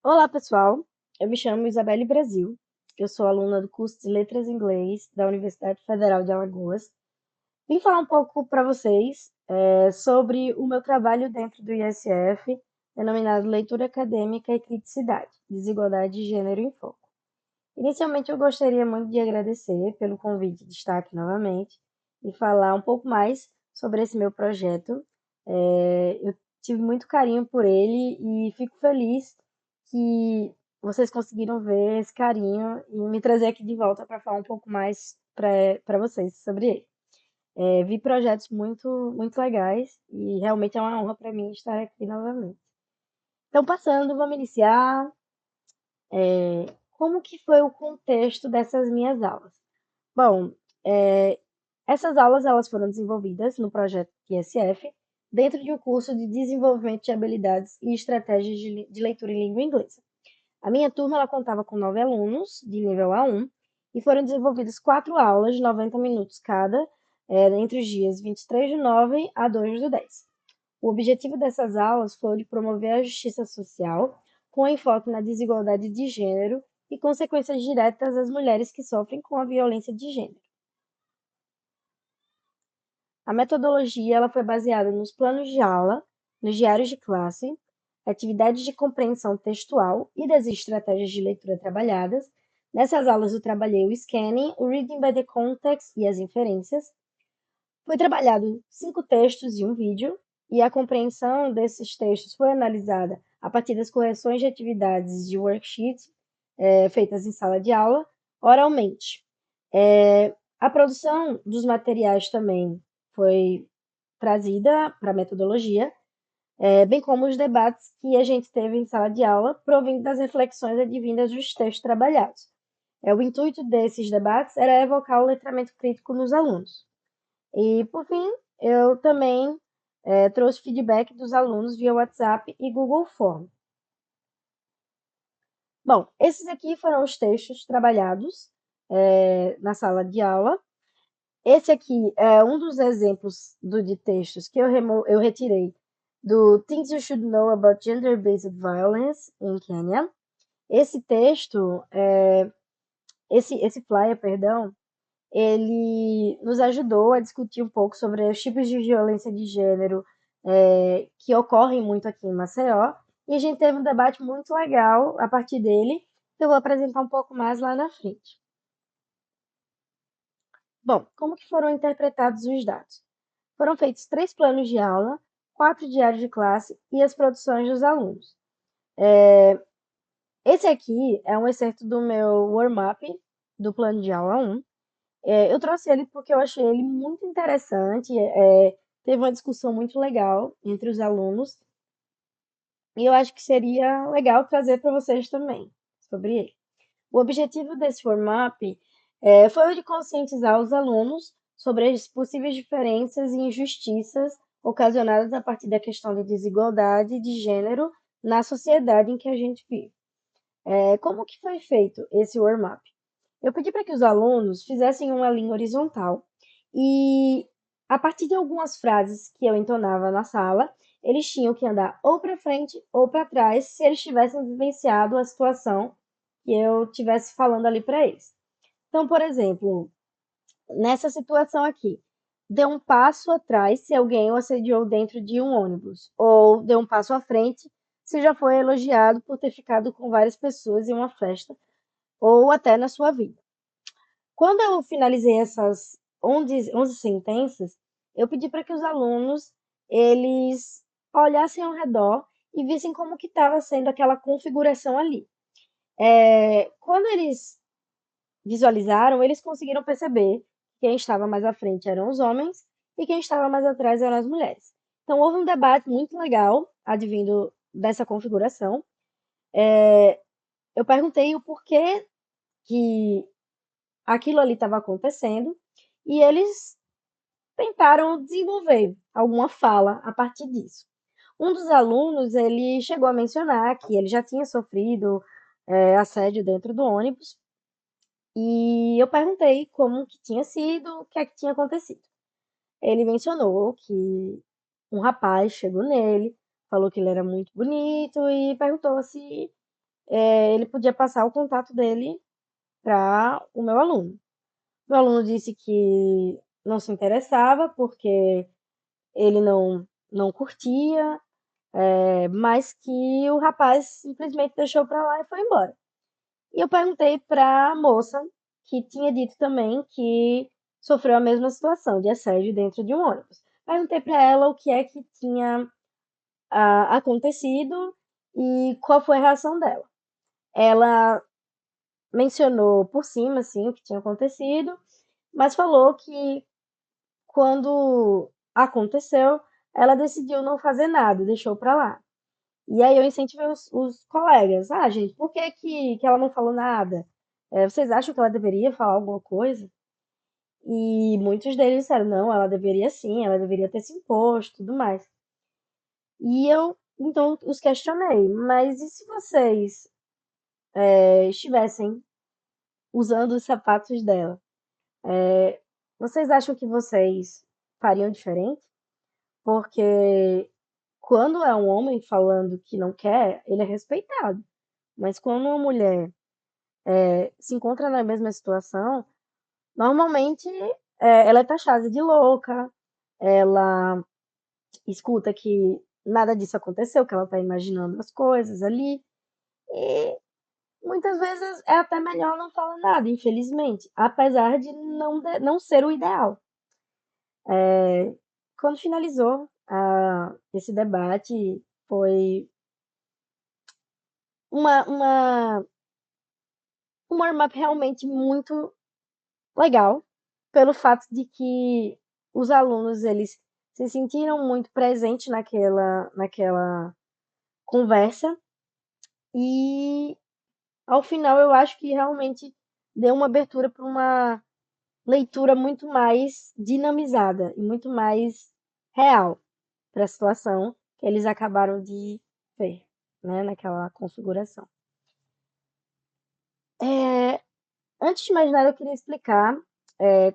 Olá, pessoal. Eu me chamo Isabelle Brasil. Eu sou aluna do curso de Letras em Inglês da Universidade Federal de Alagoas. Vim falar um pouco para vocês sobre o meu trabalho dentro do ISF, denominado Leitura Acadêmica e Criticidade, Desigualdade de Gênero em Foco. Inicialmente, eu gostaria muito de agradecer pelo convite de estar aqui novamente e falar um pouco mais sobre esse meu projeto. Eu tive muito carinho por ele e fico feliz que vocês conseguiram ver esse carinho e me trazer aqui de volta para falar um pouco mais para vocês sobre ele. Vi projetos muito legais e realmente é uma honra para mim estar aqui novamente. Então, passando, vamos iniciar. Como que foi o contexto dessas minhas aulas? Bom, é, essas aulas elas foram desenvolvidas no projeto ISF, dentro de um curso de desenvolvimento de habilidades e estratégias de leitura em língua inglesa. A minha turma ela contava com 9 alunos, de nível A1, e foram desenvolvidas 4 aulas de 90 minutos cada, entre os dias 23/9 a 2/10. O objetivo dessas aulas foi o de promover a justiça social, com enfoque na desigualdade de gênero e consequências diretas às mulheres que sofrem com a violência de gênero. A metodologia ela foi baseada nos planos de aula, nos diários de classe, atividades de compreensão textual e das estratégias de leitura trabalhadas. Nessas aulas eu trabalhei o scanning, o reading by the context e as inferências. Foi trabalhado 5 textos e um vídeo, e a compreensão desses textos foi analisada a partir das correções de atividades de worksheets feitas em sala de aula, oralmente. A produção dos materiais também foi trazida para a metodologia, bem como os debates que a gente teve em sala de aula, provindo das reflexões advindas dos textos trabalhados. O intuito desses debates era evocar o letramento crítico nos alunos. E, por fim, eu também trouxe feedback dos alunos via WhatsApp e Google Form. Bom, esses aqui foram os textos trabalhados na sala de aula. Esse aqui é um dos exemplos de textos que eu retirei do Things You Should Know About Gender-Based Violence in Kenya. Esse texto, esse flyer, perdão, ele nos ajudou a discutir um pouco sobre os tipos de violência de gênero que ocorrem muito aqui em Maceió, e a gente teve um debate muito legal a partir dele, que eu vou apresentar um pouco mais lá na frente. Bom, como que foram interpretados os dados? Foram feitos 3 planos de aula, 4 diários de classe e as produções dos alunos. Esse aqui é um excerto do meu warm-up do plano de aula 1. Eu trouxe ele porque eu achei ele muito interessante, teve uma discussão muito legal entre os alunos, e eu acho que seria legal trazer para vocês também sobre ele. O objetivo desse format foi o de conscientizar os alunos sobre as possíveis diferenças e injustiças ocasionadas a partir da questão de desigualdade de gênero na sociedade em que a gente vive. Como que foi feito esse warm-up? Eu pedi para que os alunos fizessem uma linha horizontal e, a partir de algumas frases que eu entonava na sala, eles tinham que andar ou para frente ou para trás se eles tivessem vivenciado a situação que eu estivesse falando ali para eles. Então, por exemplo, nessa situação aqui, dê um passo atrás se alguém o assediou dentro de um ônibus, ou dê um passo à frente se já foi elogiado por ter ficado com várias pessoas em uma festa, ou até na sua vida. Quando eu finalizei essas 11 sentenças, eu pedi para que os alunos eles olhassem ao redor e vissem como que estava sendo aquela configuração ali. Quando eles visualizaram, eles conseguiram perceber que quem estava mais à frente eram os homens e quem estava mais atrás eram as mulheres. Então, houve um debate muito legal advindo dessa configuração. Eu perguntei o porquê que aquilo ali estava acontecendo e eles tentaram desenvolver alguma fala a partir disso. Um dos alunos, ele chegou a mencionar que ele já tinha sofrido assédio dentro do ônibus e eu perguntei como que tinha sido, o que é que tinha acontecido. Ele mencionou que um rapaz chegou nele, falou que ele era muito bonito e perguntou se ele podia passar o contato dele para o meu aluno. Meu aluno disse que não se interessava porque ele não curtia, mas que o rapaz simplesmente deixou para lá e foi embora. E eu perguntei para a moça que tinha dito também que sofreu a mesma situação de assédio dentro de um ônibus. Perguntei para ela o que é que tinha acontecido e qual foi a reação dela. Ela mencionou por cima, assim, o que tinha acontecido, mas falou que quando aconteceu, ela decidiu não fazer nada, deixou pra lá. E aí eu incentivei os colegas. Ah, gente, por que que ela não falou nada? Vocês acham que ela deveria falar alguma coisa? E muitos deles disseram, não, ela deveria sim, ela deveria ter se imposto, tudo mais. E eu, então, os questionei, mas e se vocês estivessem usando os sapatos dela? Vocês acham que vocês fariam diferente? Porque quando é um homem falando que não quer, ele é respeitado. Mas quando uma mulher se encontra na mesma situação, normalmente ela é taxada de louca, ela escuta que nada disso aconteceu, que ela está imaginando as coisas ali. E muitas vezes é até melhor não falar nada, infelizmente, apesar de não ser o ideal. Quando finalizou esse debate, foi uma um warm-up realmente muito legal, pelo fato de que os alunos eles se sentiram muito presentes naquela conversa e ao final eu acho que realmente deu uma abertura para uma leitura muito mais dinamizada e muito mais real para a situação que eles acabaram de ver, né, naquela configuração. É, Antes de mais nada, eu queria explicar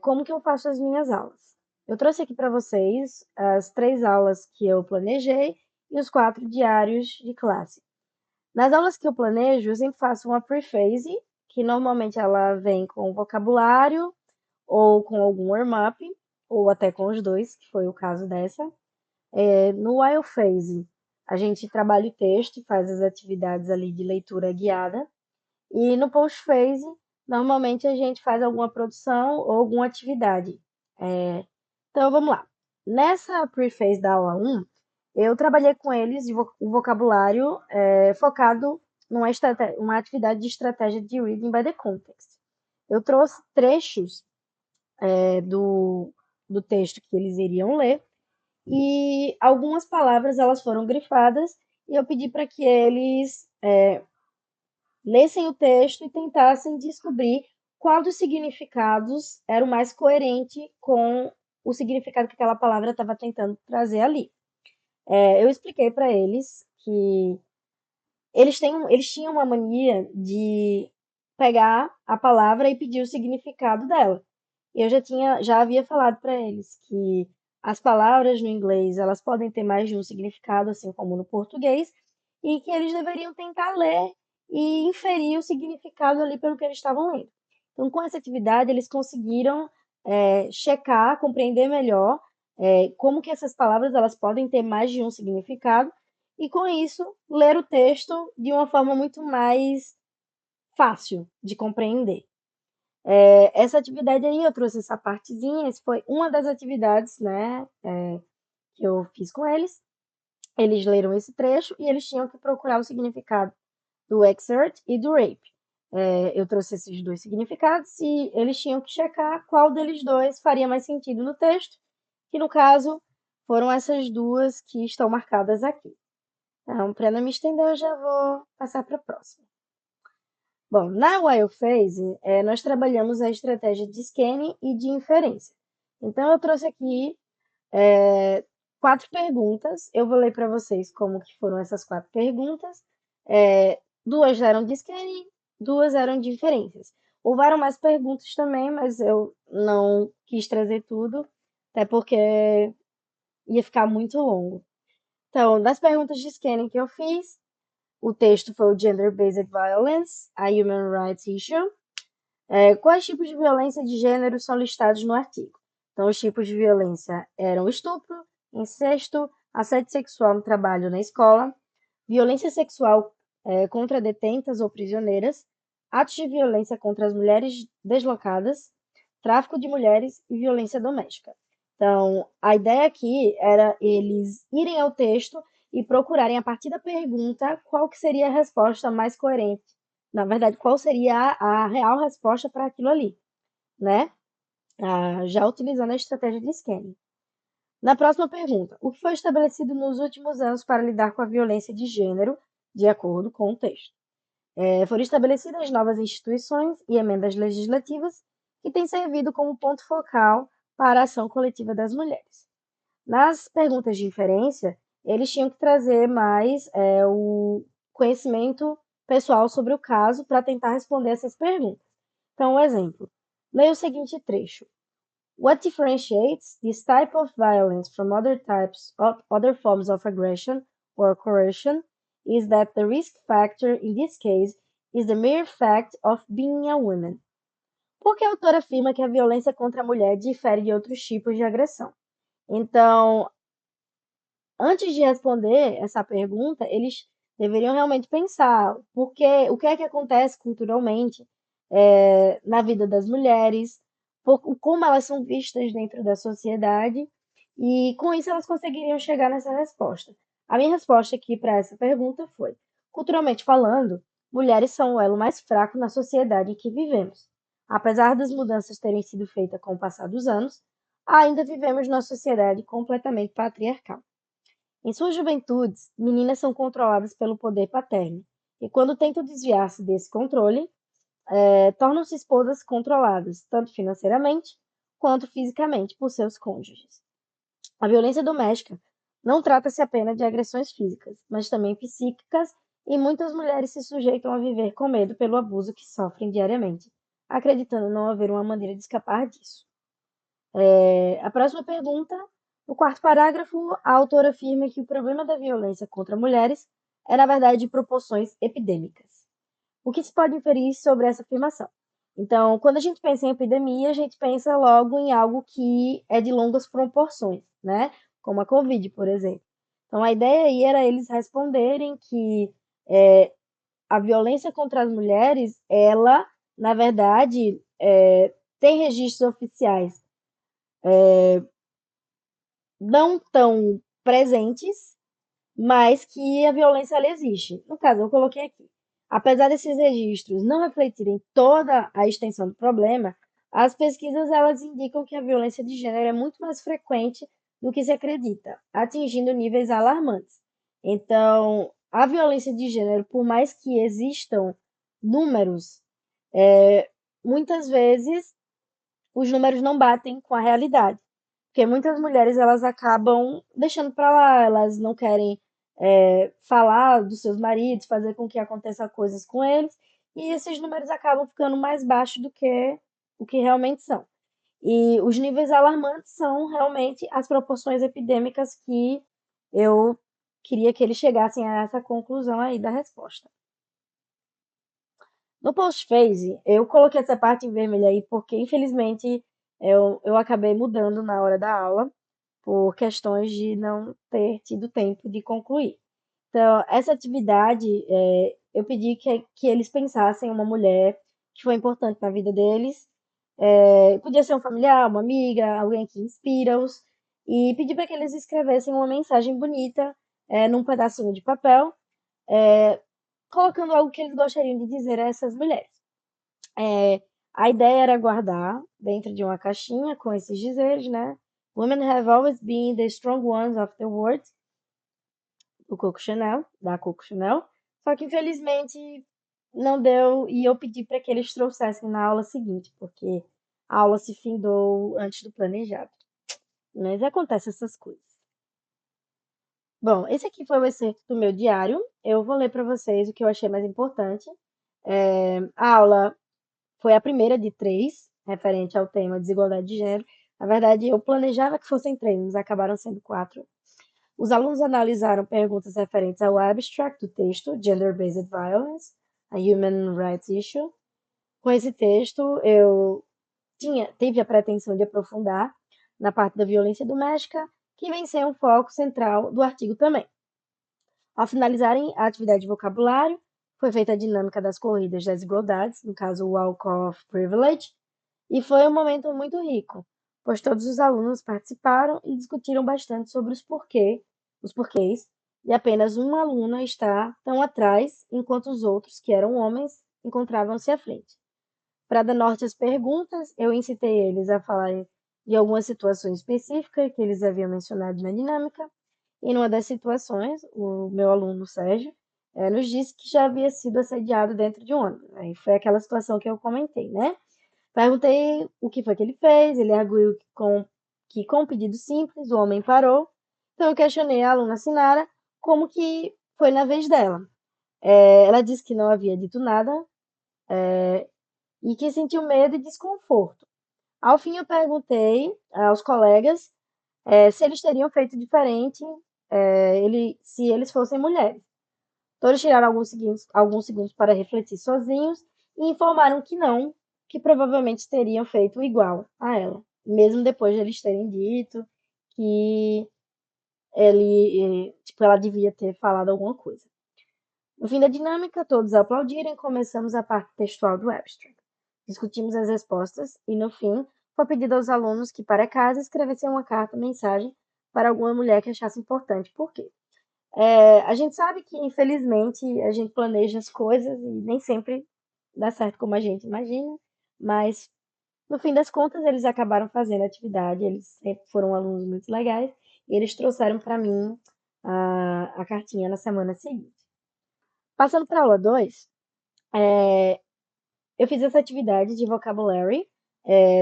como que eu faço as minhas aulas. Eu trouxe aqui para vocês as 3 aulas que eu planejei e os 4 diários de classe. Nas aulas que eu planejo, eu sempre faço uma preface, que normalmente ela vem com vocabulário ou com algum warm-up, ou até com os dois, que foi o caso dessa. No while phase, a gente trabalha o texto e faz as atividades ali de leitura guiada. E no post-phase, normalmente a gente faz alguma produção ou alguma atividade. Então, vamos lá. Nessa pre-phase da aula 1, eu trabalhei com eles o vocabulário focado uma atividade de estratégia de reading by the context. Eu trouxe trechos do texto que eles iriam ler e algumas palavras elas foram grifadas e eu pedi para que eles lessem o texto e tentassem descobrir qual dos significados era o mais coerente com o significado que aquela palavra estava tentando trazer ali. Eu expliquei para eles que eles tinham uma mania de pegar a palavra e pedir o significado dela. E eu já havia falado para eles que as palavras no inglês elas podem ter mais de um significado, assim como no português, e que eles deveriam tentar ler e inferir o significado ali pelo que eles estavam lendo. Então, com essa atividade, eles conseguiram checar, compreender melhor como que essas palavras elas podem ter mais de um significado e, com isso, ler o texto de uma forma muito mais fácil de compreender. Essa atividade aí, eu trouxe essa partezinha, essa foi uma das atividades, né, que eu fiz com eles. Eles leram esse trecho e eles tinham que procurar o significado do exert e do rape. Eu trouxe esses dois significados e eles tinham que checar qual deles dois faria mais sentido no texto, que no caso foram essas duas que estão marcadas aqui. Então, para não me estender, eu já vou passar para a próxima. Bom, na while phase, nós trabalhamos a estratégia de scanning e de inferência. Então, eu trouxe aqui 4 perguntas. Eu vou ler para vocês como que foram essas 4 perguntas. 2 eram de scanning, 2 eram de inferências. Houveram mais perguntas também, mas eu não quis trazer tudo, até porque ia ficar muito longo. Então, das perguntas de scanning que eu fiz, O texto foi o Gender-Based Violence, a Human Rights Issue. Quais tipos de violência de gênero são listados no artigo? Então, os tipos de violência eram estupro, incesto, assédio sexual no trabalho ou na escola, violência sexual contra detentas ou prisioneiras, atos de violência contra as mulheres deslocadas, tráfico de mulheres e violência doméstica. Então, a ideia aqui era eles irem ao texto e procurarem, a partir da pergunta, qual que seria a resposta mais coerente. Na verdade, qual seria a real resposta para aquilo ali, né? Já utilizando a estratégia de scanning. Na próxima pergunta, o que foi estabelecido nos últimos anos para lidar com a violência de gênero, de acordo com o texto? Foram estabelecidas novas instituições e emendas legislativas que têm servido como ponto focal para a ação coletiva das mulheres. Nas perguntas de inferência, eles tinham que trazer mais o conhecimento pessoal sobre o caso para tentar responder essas perguntas. Então, um exemplo. Leia o seguinte trecho. What differentiates this type of violence from other types of other forms of aggression or coercion is that the risk factor in this case is the mere fact of being a woman. Por que a autora afirma que a violência contra a mulher difere de outros tipos de agressão? Então, antes de responder essa pergunta, eles deveriam realmente pensar o que é que acontece culturalmente na vida das mulheres, como elas são vistas dentro da sociedade, e com isso elas conseguiriam chegar nessa resposta. A minha resposta aqui para essa pergunta foi: culturalmente falando, mulheres são o elo mais fraco na sociedade em que vivemos. Apesar das mudanças terem sido feitas com o passar dos anos, ainda vivemos numa sociedade completamente patriarcal. Em suas juventudes, meninas são controladas pelo poder paterno, e quando tentam desviar-se desse controle, tornam-se esposas controladas, tanto financeiramente quanto fisicamente, por seus cônjuges. A violência doméstica não trata-se apenas de agressões físicas, mas também psíquicas, e muitas mulheres se sujeitam a viver com medo pelo abuso que sofrem diariamente, acreditando não haver uma maneira de escapar disso. A próxima pergunta, no quarto parágrafo, a autora afirma que o problema da violência contra mulheres é, na verdade, de proporções epidêmicas. O que se pode inferir sobre essa afirmação? Então, quando a gente pensa em epidemia, a gente pensa logo em algo que é de longas proporções, né? Como a Covid, por exemplo. Então, a ideia aí era eles responderem que a violência contra as mulheres, ela, na verdade, tem registros oficiais não tão presentes, mas que a violência ela existe. No caso, eu coloquei aqui. Apesar desses registros não refletirem toda a extensão do problema, as pesquisas elas indicam que a violência de gênero é muito mais frequente do que se acredita, atingindo níveis alarmantes. Então, a violência de gênero, por mais que existam números, muitas vezes os números não batem com a realidade. Porque muitas mulheres elas acabam deixando para lá, elas não querem falar dos seus maridos, fazer com que aconteça coisas com eles, e esses números acabam ficando mais baixos do que o que realmente são. E os níveis alarmantes são realmente as proporções epidêmicas que eu queria que eles chegassem a essa conclusão aí da resposta. No post-phase, eu coloquei essa parte em vermelho aí porque, infelizmente, eu acabei mudando na hora da aula por questões de não ter tido tempo de concluir. Então, essa atividade, eu pedi que eles pensassem em uma mulher que foi importante na vida deles. Podia ser um familiar, uma amiga, alguém que inspira-os. E pedi para que eles escrevessem uma mensagem bonita num pedacinho de papel, é, colocando algo que eles gostariam de dizer a essas mulheres. A ideia era guardar dentro de uma caixinha com esses dizeres, né? Women have always been the strong ones of the world, do Coco Chanel, da Coco Chanel. Só que infelizmente não deu e eu pedi para que eles trouxessem na aula seguinte, porque a aula se findou antes do planejado. Mas acontece essas coisas. Bom, esse aqui foi o excerto do meu diário. Eu vou ler para vocês o que eu achei mais importante. A aula foi a primeira de três, referente ao tema desigualdade de gênero. Na verdade, eu planejava que fossem três, mas acabaram sendo quatro. Os alunos analisaram perguntas referentes ao abstract do texto Gender-Based Violence, a Human Rights Issue. Com esse texto, tive a pretensão de aprofundar na parte da violência doméstica, que vem ser um foco central do artigo também. Ao finalizarem a atividade de vocabulário, foi feita a dinâmica das corridas das igualdades, no caso o Walk of Privilege, e foi um momento muito rico, pois todos os alunos participaram e discutiram bastante sobre os porquês, e apenas uma aluna está tão atrás, enquanto os outros, que eram homens, encontravam-se à frente. Para dar norte às perguntas, eu incitei eles a falarem de algumas situações específicas que eles haviam mencionado na dinâmica, e numa das situações, o meu aluno Sérgio nos disse que já havia sido assediado dentro de um ônibus. Aí foi aquela situação que eu comentei, né? Perguntei o que foi que ele fez, ele arguiu que com um pedido simples o homem parou. Então eu questionei a aluna Sinara como que foi na vez dela. Ela disse que não havia dito nada e que sentiu medo e desconforto. Ao fim eu perguntei aos colegas se eles teriam feito diferente se eles fossem mulheres. Todos tiraram alguns segundos para refletir sozinhos e informaram que não, que provavelmente teriam feito igual a ela, mesmo depois de eles terem dito que ela devia ter falado alguma coisa. No fim da dinâmica, todos aplaudiram e começamos a parte textual do abstract. Discutimos as respostas e, no fim, foi pedido aos alunos que, para casa, escrevessem uma carta-mensagem para alguma mulher que achasse importante. Por quê? A gente sabe que, infelizmente, a gente planeja as coisas e nem sempre dá certo como a gente imagina, mas no fim das contas eles acabaram fazendo a atividade, eles sempre foram alunos muito legais e eles trouxeram para mim a cartinha na semana seguinte. Passando para a aula 2, eu fiz essa atividade de vocabulary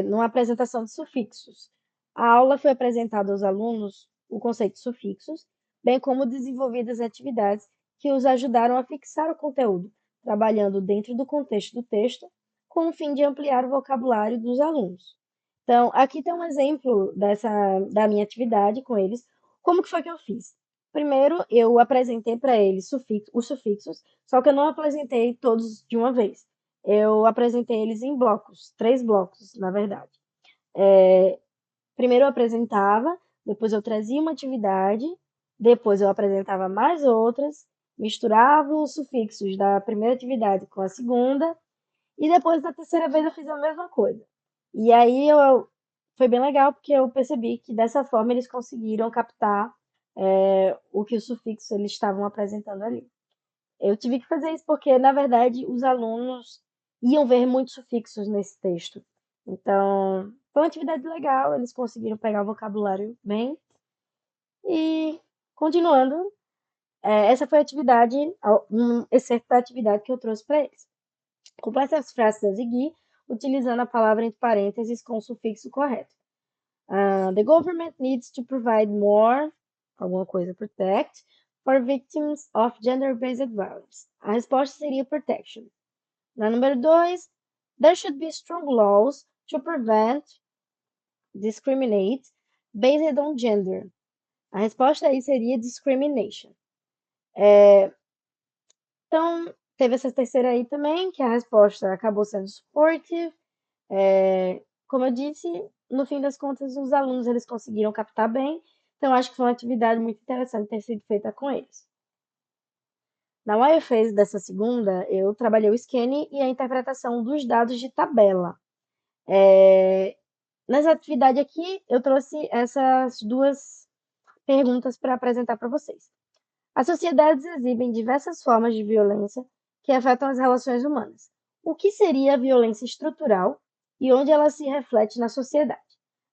numa apresentação de sufixos. A aula foi apresentada aos alunos o conceito de sufixos, bem como desenvolvidas atividades que os ajudaram a fixar o conteúdo, trabalhando dentro do contexto do texto, com o fim de ampliar o vocabulário dos alunos. Então, aqui tem um exemplo da minha atividade com eles. Como que foi que eu fiz? Primeiro, eu apresentei para eles os sufixos, só que eu não apresentei todos de uma vez. Eu apresentei eles em blocos, 3 blocos, na verdade. Primeiro eu apresentava, depois eu trazia uma atividade, depois eu apresentava mais outras, misturava os sufixos da primeira atividade com a segunda, e depois da terceira vez eu fiz a mesma coisa. E aí foi bem legal porque eu percebi que dessa forma eles conseguiram captar o que os sufixos eles estavam apresentando ali. Eu tive que fazer isso porque, na verdade, os alunos iam ver muitos sufixos nesse texto. Então, foi uma atividade legal, eles conseguiram pegar o vocabulário bem. E, continuando, essa foi a atividade, um excerto da atividade que eu trouxe para eles. Complete as frases a seguir, utilizando a palavra entre parênteses com o sufixo correto. The government needs to provide more, alguma coisa, protect, for victims of gender-based violence. A resposta seria protection. Na número 2, there should be strong laws to prevent, discriminate, based on gender. A resposta aí seria discrimination. Então, teve essa terceira aí também, que a resposta acabou sendo supportive. Como eu disse, no fim das contas, os alunos eles conseguiram captar bem, então acho que foi uma atividade muito interessante ter sido feita com eles. Na wireframe dessa segunda, eu trabalhei o scanning e a interpretação dos dados de tabela. Nessa atividade aqui, eu trouxe essas duas perguntas para apresentar para vocês. As sociedades exibem diversas formas de violência que afetam as relações humanas. O que seria a violência estrutural e onde ela se reflete na sociedade?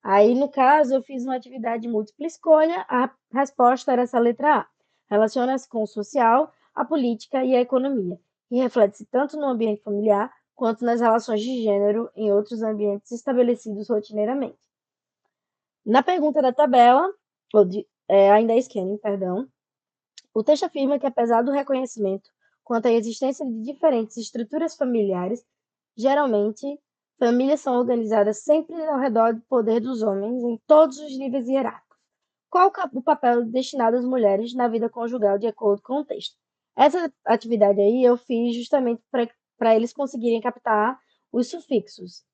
Aí, no caso, eu fiz uma atividade múltipla escolha, a resposta era essa letra A. Relaciona-se com o social, a política e a economia, e reflete-se tanto no ambiente familiar quanto nas relações de gênero em outros ambientes estabelecidos rotineiramente. Na pergunta da tabela, ainda é scanning, perdão, o texto afirma que, apesar do reconhecimento quanto à existência de diferentes estruturas familiares, geralmente, famílias são organizadas sempre ao redor do poder dos homens em todos os níveis hierárquicos, Qual o papel destinado às mulheres na vida conjugal de acordo com o texto? Essa atividade aí eu fiz justamente para eles conseguirem captar os sufixos.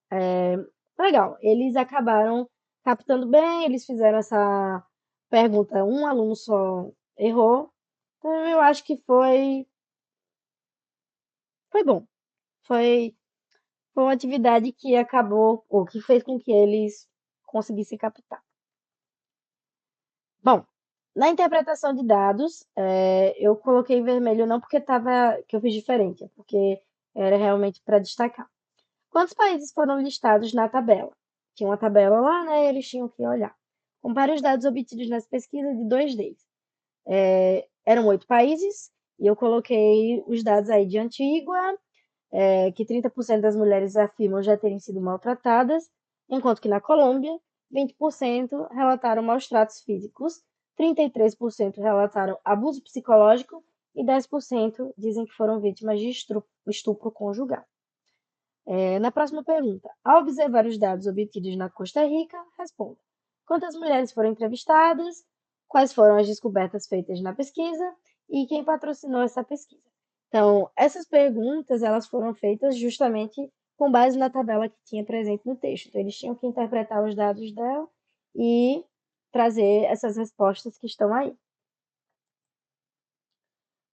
Legal, eles acabaram captando bem, eles fizeram essa pergunta, um aluno só errou, então eu acho que foi bom. Foi, foi uma atividade que acabou, ou que fez com que eles conseguissem captar. Bom, na interpretação de dados, eu coloquei em vermelho não porque tava, que eu fiz diferente, é porque era realmente para destacar. Quantos países foram listados na tabela? Tinha uma tabela lá, né? E eles tinham que olhar. Compare os dados obtidos nas pesquisas de dois deles. Eram 8 países, e eu coloquei os dados aí de Antigua, que 30% das mulheres afirmam já terem sido maltratadas, enquanto que na Colômbia, 20% relataram maus tratos físicos, 33% relataram abuso psicológico e 10% dizem que foram vítimas de estupro conjugal. Na próxima pergunta, ao observar os dados obtidos na Costa Rica, responda: quantas mulheres foram entrevistadas, quais foram as descobertas feitas na pesquisa e quem patrocinou essa pesquisa. Então, essas perguntas elas foram feitas justamente com base na tabela que tinha presente no texto. Então, eles tinham que interpretar os dados dela e trazer essas respostas que estão aí.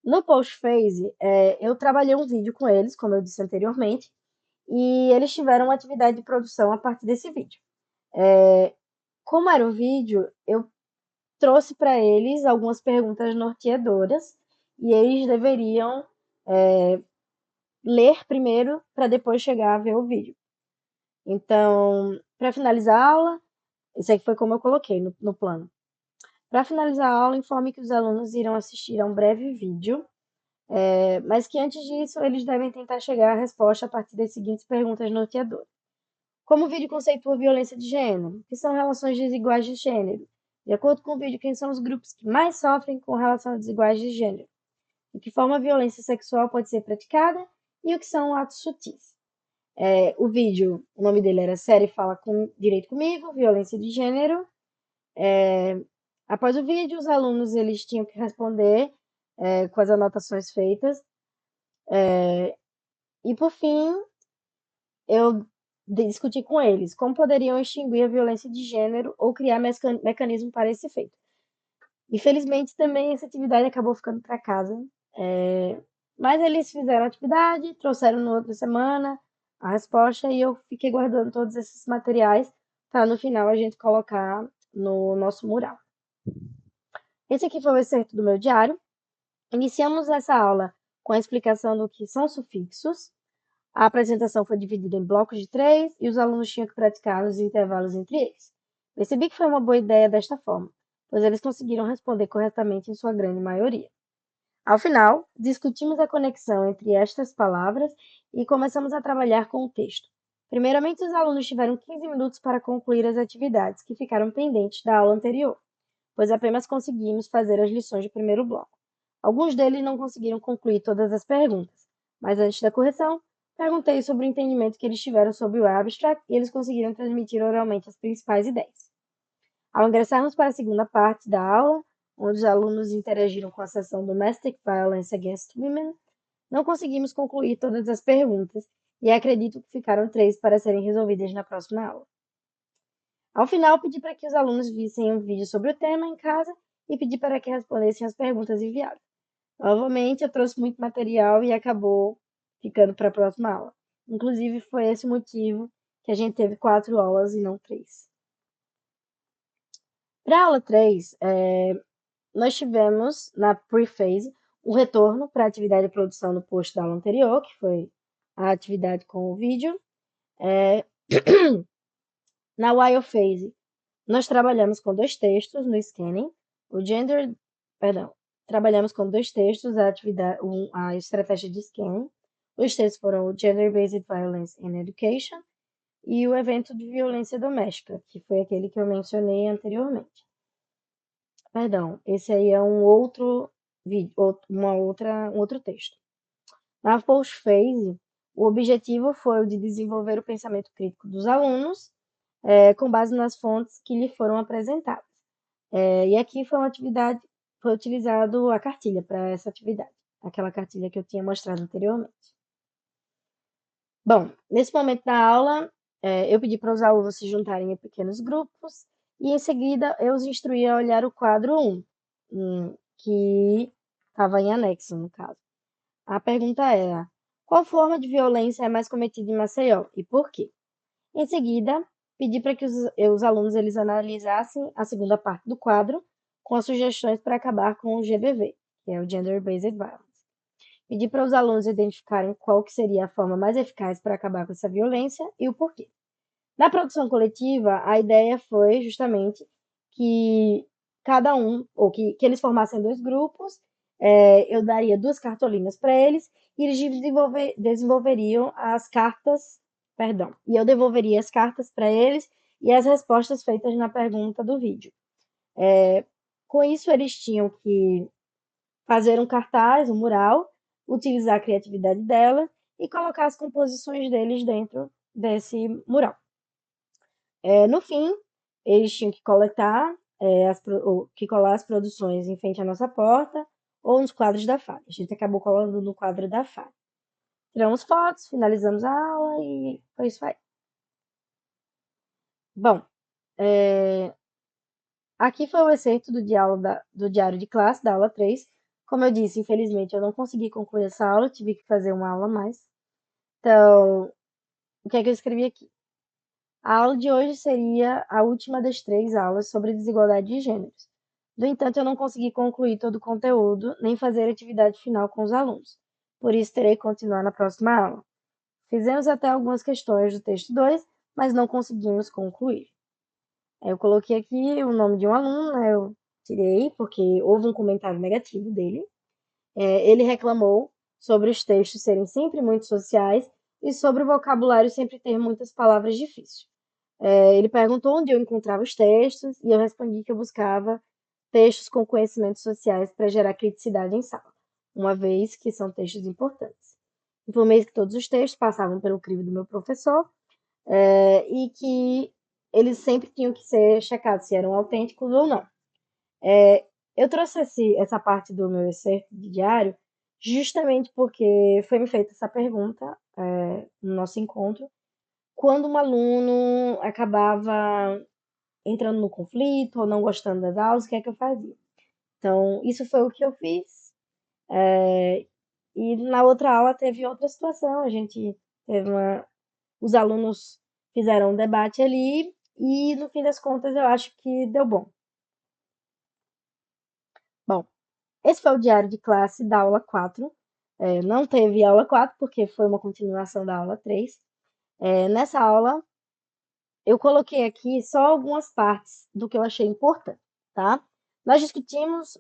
No Postphase, eu trabalhei um vídeo com eles, como eu disse anteriormente, e eles tiveram uma atividade de produção a partir desse vídeo. Como era o vídeo, eu trouxe para eles algumas perguntas norteadoras e eles deveriam ler primeiro para depois chegar a ver o vídeo. Então, para finalizar a aula, isso aqui foi como eu coloquei no plano. Para finalizar a aula, informe que os alunos irão assistir a um breve vídeo, mas que antes disso eles devem tentar chegar à resposta a partir das seguintes perguntas norteadoras. Como o vídeo conceitua violência de gênero? O que são relações desiguais de gênero? De acordo com o vídeo, quem são os grupos que mais sofrem com relações desiguais de gênero? De que forma a violência sexual pode ser praticada? E o que são atos sutis? O vídeo, o nome dele era Série Fala com Direito Comigo, Violência de Gênero. Após o vídeo, os alunos eles tinham que responder com as anotações feitas. E por fim, eu discuti com eles como poderiam extinguir a violência de gênero ou criar mecanismo para esse efeito. Infelizmente, também essa atividade acabou ficando para casa, mas eles fizeram a atividade, trouxeram na outra semana a resposta e eu fiquei guardando todos esses materiais para no final a gente colocar no nosso mural. Esse aqui foi o excerto do meu diário. Iniciamos essa aula com a explicação do que são sufixos. A apresentação foi dividida em blocos de 3 e os alunos tinham que praticar os intervalos entre eles. Percebi que foi uma boa ideia desta forma, pois eles conseguiram responder corretamente em sua grande maioria. Ao final, discutimos a conexão entre estas palavras e começamos a trabalhar com o texto. Primeiramente, os alunos tiveram 15 minutos para concluir as atividades que ficaram pendentes da aula anterior, pois apenas conseguimos fazer as lições do primeiro bloco. Alguns deles não conseguiram concluir todas as perguntas, mas antes da correção, perguntei sobre o entendimento que eles tiveram sobre o abstract e eles conseguiram transmitir oralmente as principais ideias. Ao ingressarmos para a segunda parte da aula, onde os alunos interagiram com a seção Domestic Violence Against Women, não conseguimos concluir todas as perguntas e acredito que ficaram 3 para serem resolvidas na próxima aula. Ao final, pedi para que os alunos vissem um vídeo sobre o tema em casa e pedi para que respondessem as perguntas enviadas. Novamente, eu trouxe muito material e acabou ficando para a próxima aula. Inclusive, foi esse o motivo que a gente teve 4 aulas e não 3. Para a aula 3, nós tivemos na pre-phase o retorno para a atividade de produção no post da aula anterior, que foi a atividade com o vídeo. Na while phase, nós trabalhamos com 2 textos no scanning, trabalhamos com 2 textos, a estratégia de scanning. Os textos foram o Gender-Based Violence in Education e o evento de violência doméstica, que foi aquele que eu mencionei anteriormente. Esse aí é um outro vídeo, um outro texto. Na post-phase, o objetivo foi o de desenvolver o pensamento crítico dos alunos, com base nas fontes que lhe foram apresentadas. E aqui foi uma atividade, foi utilizado a cartilha para essa atividade, aquela cartilha que eu tinha mostrado anteriormente. Bom, nesse momento da aula, eu pedi para os alunos se juntarem em pequenos grupos e, em seguida, eu os instruí a olhar o quadro 1, que estava em anexo, no caso. A pergunta era: qual forma de violência é mais cometida em Maceió e por quê? Em seguida, pedi para que os alunos eles analisassem a segunda parte do quadro com as sugestões para acabar com o GBV, que é o Gender Based Violence. Pedi para os alunos identificarem qual que seria a forma mais eficaz para acabar com essa violência e o porquê. Na produção coletiva, a ideia foi justamente que cada um, ou que eles formassem dois grupos, eu daria duas cartolinas para eles, e eles desenvolveriam as cartas, perdão, e eu devolveria as cartas para eles e as respostas feitas na pergunta do vídeo. Com isso, eles tinham que fazer um cartaz, um mural, utilizar a criatividade dela e colocar as composições deles dentro desse mural. No fim, eles tinham que coletar, ou que colar as produções em frente à nossa porta ou nos quadros da FAD. A gente acabou colando no quadro da FAD. Tiramos fotos, finalizamos a aula e foi isso aí. Bom, aqui foi o excerto do diário de classe, da aula 3. Como eu disse, infelizmente eu não consegui concluir essa aula, tive que fazer uma aula a mais. Então, o que é que eu escrevi aqui? A aula de hoje seria a última das 3 aulas sobre desigualdade de gêneros. No entanto, eu não consegui concluir todo o conteúdo, nem fazer a atividade final com os alunos. Por isso, terei que continuar na próxima aula. Fizemos até algumas questões do texto 2, mas não conseguimos concluir. Eu coloquei aqui o nome de um aluno, né? Eu tirei porque houve um comentário negativo dele. Ele reclamou sobre os textos serem sempre muito sociais e sobre o vocabulário sempre ter muitas palavras difíceis. Ele perguntou onde eu encontrava os textos e eu respondi que eu buscava textos com conhecimentos sociais para gerar criticidade em sala, uma vez que são textos importantes. Informei que todos os textos passavam pelo crivo do meu professor, e que eles sempre tinham que ser checados se eram autênticos ou não. Eu trouxe essa parte do meu excerto de diário justamente porque foi me feita essa pergunta, no nosso encontro, quando um aluno acabava entrando no conflito ou não gostando das aulas, o que é que eu fazia? Então, isso foi o que eu fiz. E na outra aula teve outra situação, a gente teve os alunos fizeram um debate ali e no fim das contas eu acho que deu bom. Bom, esse foi o diário de classe da aula 4. Não teve aula 4 porque foi uma continuação da aula 3. Nessa aula eu coloquei aqui só algumas partes do que eu achei importante, tá? Nós discutimos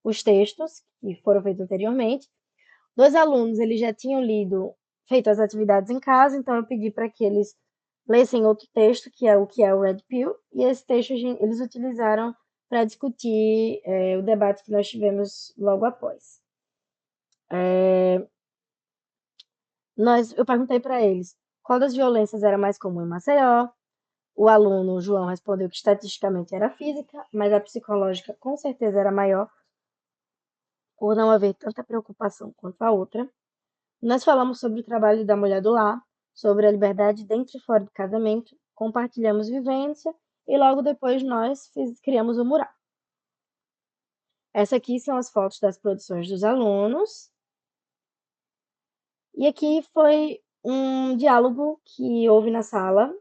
os textos que foram feitos anteriormente. Dois alunos, eles já tinham feito as atividades em casa, então eu pedi para que eles lessem outro texto, que é o Red Pill, e esse texto eles utilizaram para discutir o debate que nós tivemos logo após. Eu perguntei para eles qual das violências era mais comum em Maceió. O aluno João respondeu que estatisticamente era física, mas a psicológica com certeza era maior, por não haver tanta preocupação quanto a outra. Nós falamos sobre o trabalho da mulher do lar, sobre a liberdade dentro e fora do casamento, compartilhamos vivência e logo depois nós criamos o mural. Essa aqui são as fotos das produções dos alunos. E aqui foi um diálogo que houve na sala,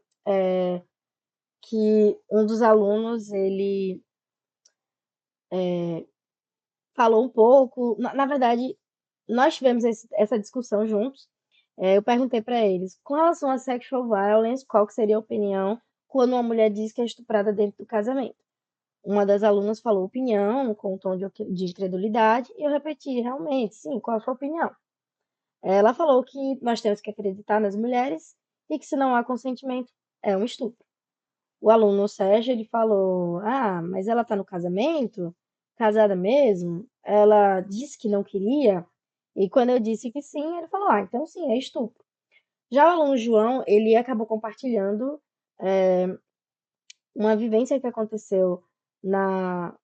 que um dos alunos, ele falou um pouco. Na verdade, nós tivemos essa discussão juntos. Eu perguntei para eles, com relação a sexual violence, qual que seria a opinião quando uma mulher diz que é estuprada dentro do casamento? Uma das alunas falou opinião, com um tom de incredulidade, e eu repeti, realmente, sim, qual a sua opinião? Ela falou que nós temos que acreditar nas mulheres e que se não há consentimento, é um estupro. O aluno Sérgio, ele falou, mas ela está no casamento? Casada mesmo? Ela disse que não queria? E quando eu disse que sim, ele falou, então sim, é estupro. Já o aluno João, ele acabou compartilhando uma vivência que aconteceu na,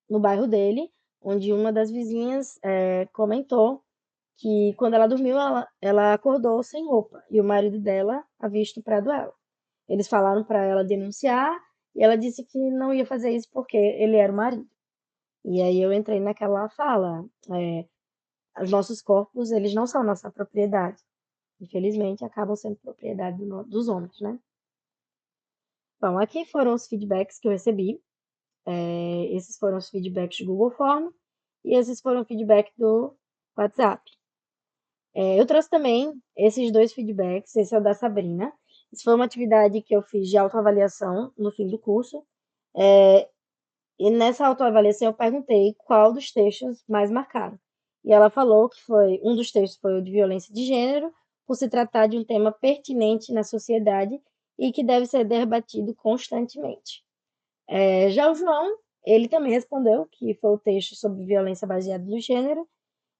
no bairro dele, onde uma das vizinhas comentou que quando ela dormiu, ela acordou sem roupa e o marido dela havia estuprado ela. Eles falaram para ela denunciar e ela disse que não ia fazer isso porque ele era o marido. E aí eu entrei naquela fala, os nossos corpos, eles não são nossa propriedade. Infelizmente, acabam sendo propriedade dos homens, né? Bom, aqui foram os feedbacks que eu recebi. Esses foram os feedbacks do Google Form e esses foram o feedback do WhatsApp. Eu trouxe também esses dois feedbacks, esse é o da Sabrina. Isso foi uma atividade que eu fiz de autoavaliação no fim do curso. E nessa autoavaliação eu perguntei qual dos textos mais marcaram. E ela falou que um dos textos foi o de violência de gênero, por se tratar de um tema pertinente na sociedade e que deve ser debatido constantemente. Já o João, ele também respondeu que foi o texto sobre violência baseada no gênero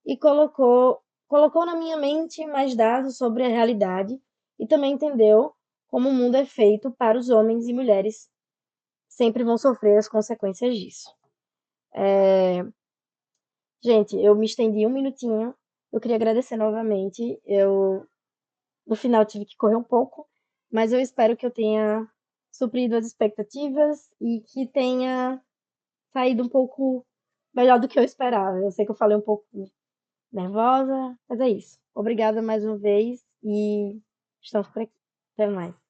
e colocou na minha mente mais dados sobre a realidade e também entendeu como o mundo é feito para os homens e mulheres sempre vão sofrer as consequências disso. Gente, eu me estendi um minutinho. Eu queria agradecer novamente. No final, tive que correr um pouco, mas eu espero que eu tenha suprido as expectativas e que tenha saído um pouco melhor do que eu esperava. Eu sei que eu falei um pouco nervosa, mas é isso. Obrigada mais uma vez e estamos por aqui. Até mais.